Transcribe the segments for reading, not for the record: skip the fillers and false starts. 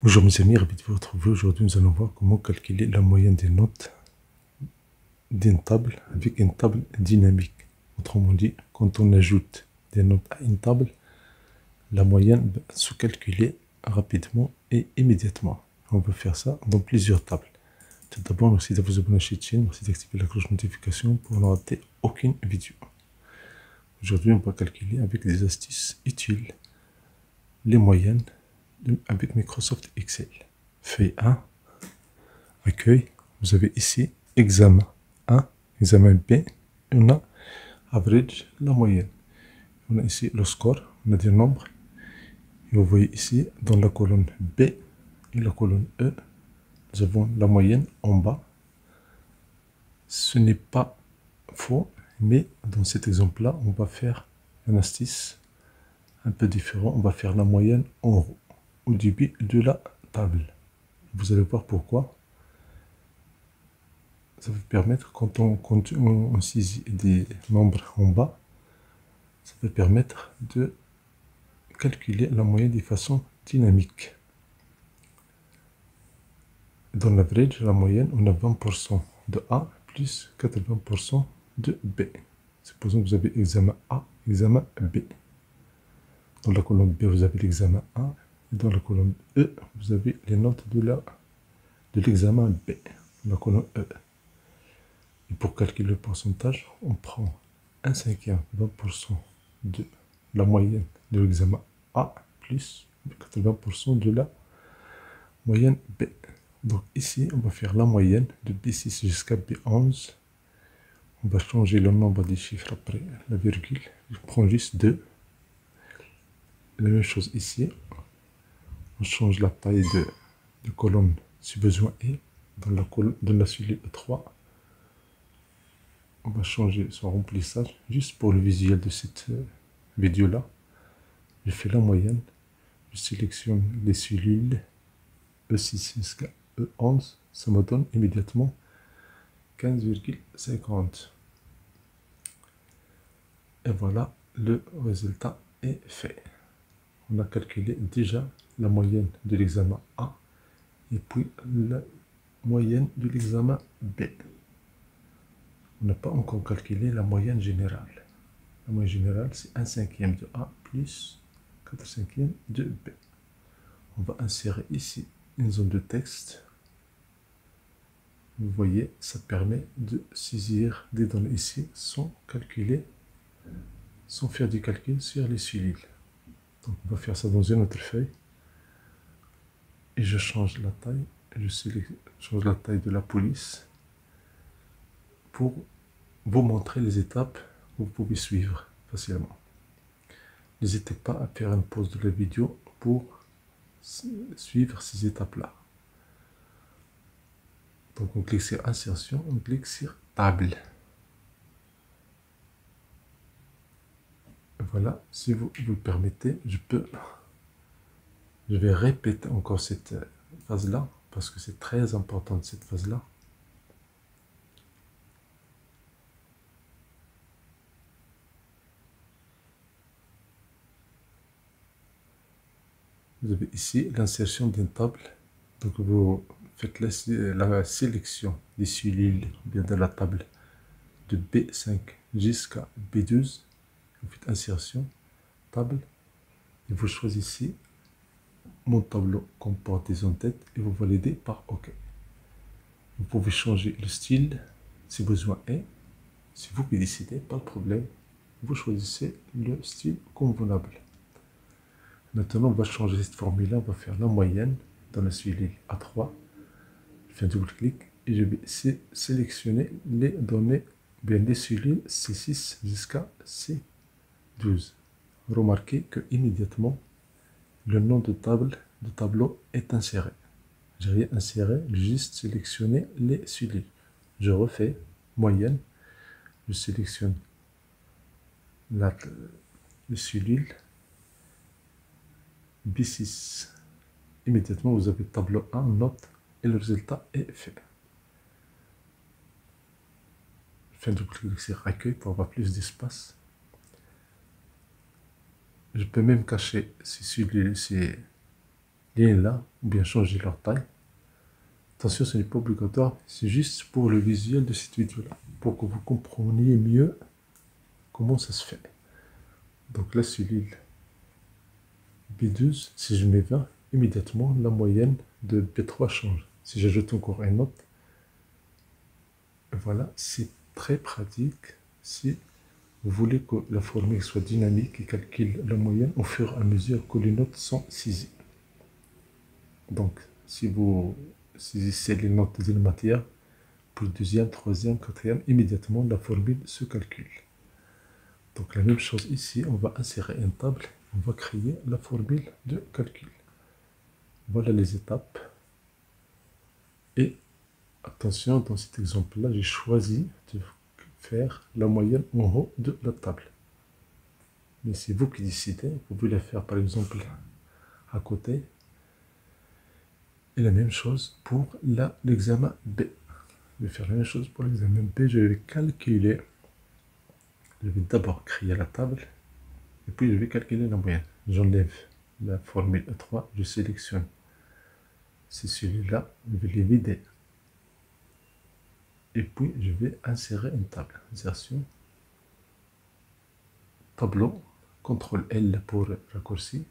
Bonjour mes amis, ravi de vous retrouver. Aujourd'hui, nous allons voir comment calculer la moyenne des notes d'une table avec une table dynamique. Autrement dit, quand on ajoute des notes à une table, la moyenne va se calculer rapidement et immédiatement. On peut faire ça dans plusieurs tables. Tout d'abord, merci de vous abonner à cette chaîne, merci d'activer la cloche de notification pour ne rater aucune vidéo. Aujourd'hui, on va calculer avec des astuces utiles les moyennes avec Microsoft Excel. Feuille 1, accueil, vous avez ici examen 1, examen B, et on a average, la moyenne. On a ici le score, on a des nombres, et vous voyez ici dans la colonne B et la colonne E, nous avons la moyenne en bas. Ce n'est pas faux, mais dans cet exemple-là, on va faire un astuce un peu différent. On va faire la moyenne en haut, au début de la table. Vous allez voir pourquoi. Ça va permettre, quand on saisit des nombres en bas, ça va permettre de calculer la moyenne de façon dynamique. Dans l'average, la moyenne, on a 20% de A plus 80% de B. Supposons que vous avez examen A, examen B. Dans la colonne B, vous avez l'examen A. Et dans la colonne E, vous avez les notes de l'examen B. Dans la colonne E. Et pour calculer le pourcentage, on prend 1/5, 20% de la moyenne de l'examen A plus 80% de la moyenne B. Donc ici, on va faire la moyenne de B6 jusqu'à B11. On va changer le nombre des chiffres après la virgule. Je prends juste 2. La même chose ici. On change la taille de colonne si besoin est. Dans la cellule 3. On va changer son remplissage juste pour le visuel de cette vidéo là. Je fais la moyenne, je sélectionne les cellules E6 jusqu'à E11, ça me donne immédiatement 15,50. Et voilà, le résultat est fait. On a calculé déjà la moyenne de l'examen A et puis la moyenne de l'examen B. On n'a pas encore calculé la moyenne générale. La moyenne générale, c'est 1/5 de A plus 4/5 de B. On va insérer ici une zone de texte. Vous voyez, ça permet de saisir des données ici sans calculer, sans faire du calcul sur les cellules. Donc on va faire ça dans une autre feuille. Et je change la taille. Je change la taille de la police pour vous montrer les étapes que vous pouvez suivre facilement. N'hésitez pas à faire une pause de la vidéo pour suivre ces étapes-là. Donc on clique sur insertion, on clique sur table. Voilà, si vous le permettez, je vais répéter encore cette phase-là, parce que c'est très important cette phase-là. Vous avez ici l'insertion d'une table. Donc vous faites la sélection des cellules bien de la table de B5 jusqu'à B12. Vous faites insertion, table, et vous choisissez mon tableau comporte des en-têtes et vous validez par OK. Vous pouvez changer le style si besoin est. C'est vous qui décidez, pas de problème. Vous choisissez le style convenable. Maintenant, on va changer cette formule-là. On va faire la moyenne dans la cellule A3. Je fais un double-clic et je vais sélectionner les données, bien les cellules C6 jusqu'à C12. Remarquez que immédiatement, le nom de tableau est inséré. J'ai rien inséré, j'ai juste sélectionné les cellules. Je refais moyenne, je sélectionne les cellules B6. Immédiatement, vous avez tableau 1, note, et le résultat est fait. Je fais un double-clic sur accueil pour avoir plus d'espace. Je peux même cacher ces cellules, ces lignes là, ou bien changer leur taille. Attention, ce n'est pas obligatoire, c'est juste pour le visuel de cette vidéo-là, pour que vous compreniez mieux comment ça se fait. Donc la cellule B12, si je mets 20, immédiatement la moyenne de B3 change. Si j'ajoute encore une note, voilà, c'est très pratique si vous voulez que la formule soit dynamique et calcule la moyenne au fur et à mesure que les notes sont saisies. Donc, si vous saisissez les notes d'une matière, pour le deuxième, troisième, quatrième, immédiatement la formule se calcule. Donc la même chose ici, on va insérer une table, on va créer la formule de calcul. Voilà les étapes. Et attention, dans cet exemple-là, j'ai choisi de faire la moyenne en haut de la table. Mais c'est vous qui décidez, vous pouvez la faire par exemple à côté. Et la même chose pour l'examen B. Je vais faire la même chose pour l'examen B, je vais calculer. Je vais d'abord créer la table, et puis je vais calculer la moyenne. J'enlève la formule E3, je sélectionne c'est celui-là, je vais les vider. Et puis je vais insérer une table. Insertion, tableau, CTRL L pour raccourci.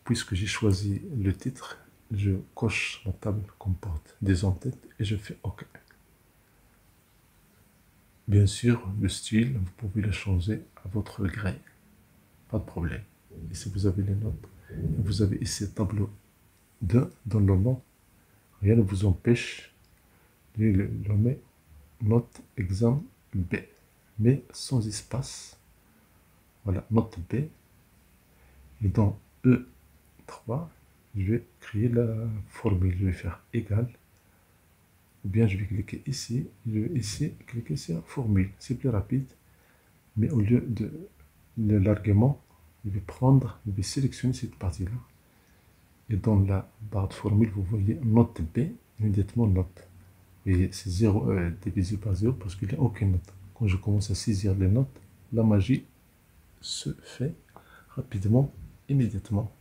Puisque j'ai choisi le titre, je coche la table comporte des en-têtes et je fais OK. Bien sûr, le style, vous pouvez le changer à votre gré. Pas de problème. Et si vous avez les notes, vous avez ici tableau 2 dans le nom, rien ne vous empêche de le nommer note examen B, mais sans espace. Voilà, note B. Et dans E3, je vais créer la formule. Je vais faire égal. Ou bien je vais cliquer ici. Je vais ici cliquer sur formule. C'est plus rapide. Mais au lieu de l'argument, je vais sélectionner cette partie-là. Et dans la barre de formule, vous voyez note B, immédiatement note. Et c'est 0 divisé par 0 parce qu'il n'y a aucune note. Quand je commence à saisir les notes, la magie se fait rapidement, immédiatement.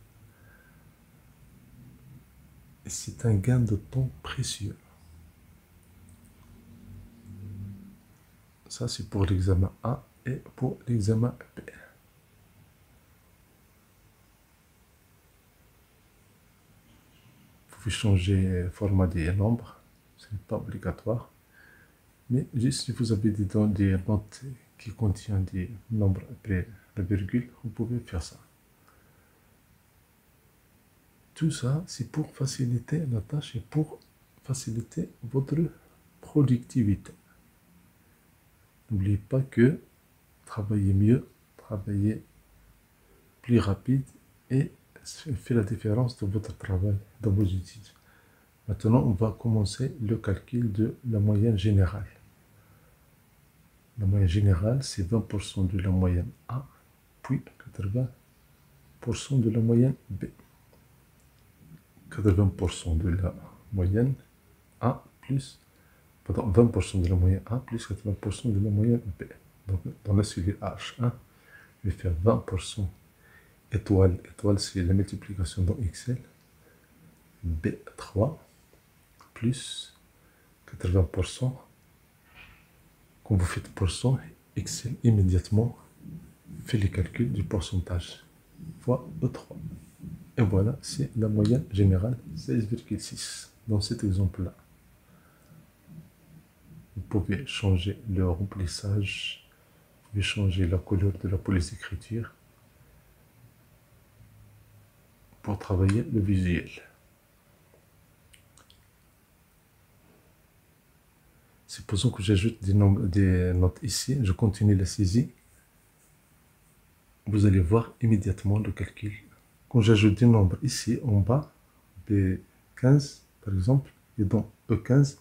Et c'est un gain de temps précieux. Ça, c'est pour l'examen A et pour l'examen B. Vous pouvez changer le format des nombres, ce n'est pas obligatoire. Mais juste si vous avez des notes qui contiennent des nombres après la virgule, vous pouvez faire ça. Tout ça, c'est pour faciliter la tâche et pour faciliter votre productivité. N'oubliez pas que travailler mieux, travailler plus rapide et fait la différence de votre travail, dans vos études. Maintenant, on va commencer le calcul de la moyenne générale. La moyenne générale, c'est 20% de la moyenne A, puis 80% de la moyenne B. 80% de la moyenne A plus, pardon, 20% de la moyenne A plus 80% de la moyenne B. Donc, dans la cellule H1, je vais faire 20% étoile. Étoile, c'est la multiplication dans Excel. B3 plus 80%. Quand vous faites pourcent, Excel immédiatement fait les calculs du pourcentage fois E3. Et voilà, c'est la moyenne générale 16,6 dans cet exemple-là. Vous pouvez changer le remplissage, vous pouvez changer la couleur de la police d'écriture pour travailler le visuel. Supposons que j'ajoute des notes ici, je continue la saisie. Vous allez voir immédiatement le calcul. Quand j'ajoute des nombres ici en bas, B15 par exemple, et dans E15,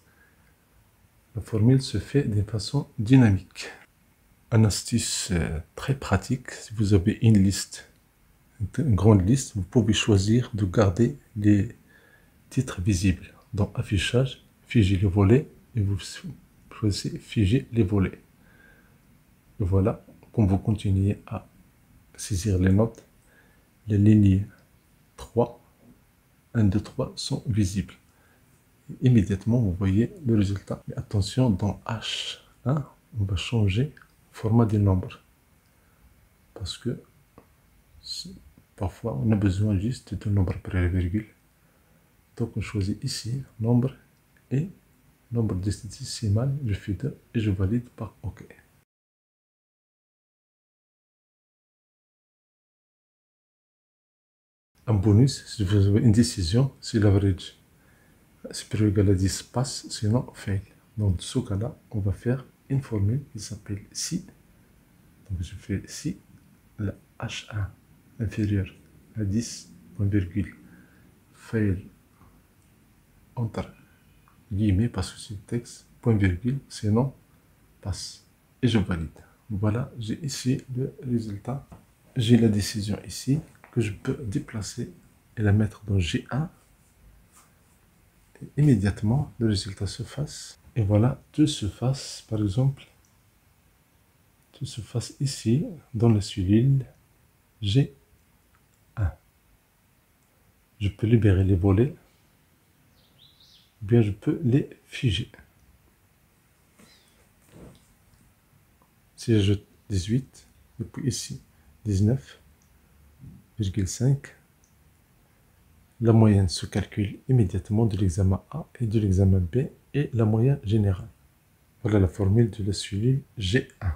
la formule se fait d'une façon dynamique. Une astuce très pratique, si vous avez une liste, une grande liste, vous pouvez choisir de garder les titres visibles. Dans affichage, figer les volets et vous choisissez figer les volets. Et voilà, quand vous continuez à saisir les notes, les lignes 3, 1, 2, 3 sont visibles. Immédiatement, vous voyez le résultat. Mais attention, dans H1, on va changer le format des nombres. Parce que parfois, on a besoin juste de nombre après la virgule. Donc, on choisit ici nombre et nombre décimal. Je fais 2 et je valide par OK. Un bonus, si vous avez une décision, si l'average supérieur ou égal à 10 passe, sinon fail. Donc, dans ce cas-là, on va faire une formule qui s'appelle si. Donc, je fais si la H1 inférieur à 10, point virgule, fail entre guillemets parce que c'est texte, point virgule, sinon passe. Et je valide. Voilà, j'ai ici le résultat. J'ai la décision ici que je peux déplacer et la mettre dans G1. Et immédiatement, le résultat se fasse. Et voilà, tout se fasse, par exemple, tout se fasse ici, dans la cellule G1. Je peux libérer les volets, ou bien je peux les figer. Si j'ajoute 18, et puis ici 19,5, la moyenne se calcule immédiatement de l'examen A et de l'examen B et la moyenne générale. Voilà la formule de la cellule G1.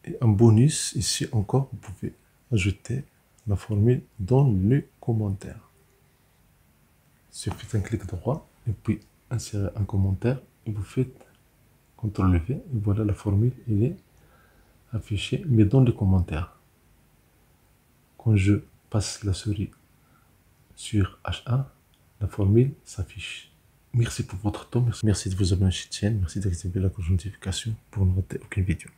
Et un bonus, ici encore, vous pouvez ajouter la formule dans le commentaire. Il suffit un clic droit et puis insérer un commentaire et vous faites CTRL V et voilà la formule, elle est affichée, mais dans les commentaires. Quand je passe la souris sur H1, la formule s'affiche. Merci pour votre temps, merci de vous abonner à cette chaîne, merci d'activer la cloche de notification pour ne rater aucune vidéo.